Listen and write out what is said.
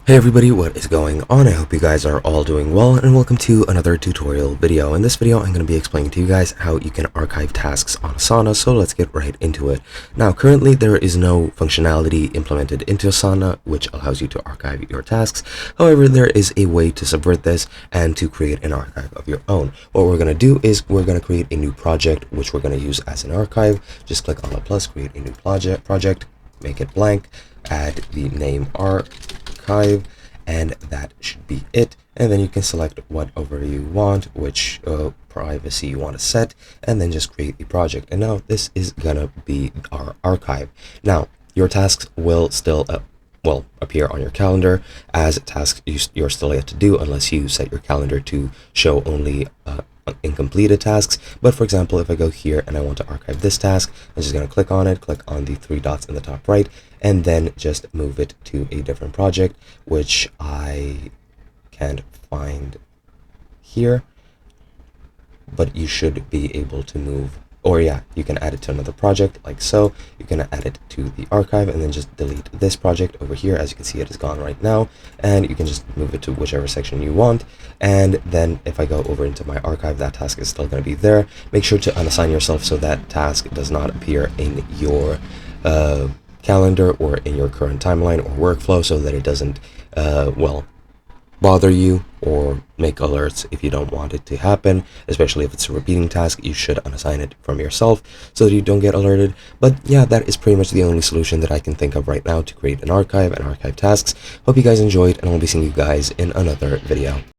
Hey everybody, what is going on? I hope you guys are all doing well, and welcome to another tutorial video. In this video, I'm going to be explaining to you guys how you can archive tasks on Asana, so let's get right into it. Now, currently there is no functionality implemented into Asana which allows you to archive your tasks. However, there is a way to subvert this and to create an archive of your own. What we're going to do is we're going to create a new project which we're going to use as an archive. Just click on the plus, create a new project, make it blank, add the name archive, and that should be it. And then you can select whatever you want, which privacy you want to set, and then just create the project. And now this is gonna be our archive. Now your tasks will still appear on your calendar as tasks you're still yet to do, unless you set your calendar to show only incompleted tasks. But for example, if I go here and I want to archive this task, I'm just going to click on it, click on the three dots in the top right, and then just move it to a different project, which I can't find here, but you should be able to move, or yeah, you can add it to another project like so. You can add it to the archive and then just delete this project over here. As you can see, it is gone right now, and you can just move it to whichever section you want. And then if I go over into my archive, that task is still going to be there. Make sure to unassign yourself so that task does not appear in your calendar or in your current timeline or workflow, so that it doesn't bother you or make alerts if you don't want it to happen. Especially if it's a repeating task, you should unassign it from yourself so that you don't get alerted. But yeah, that is pretty much the only solution that I can think of right now to create an archive and archive tasks. Hope you guys enjoyed, and I'll be seeing you guys in another video.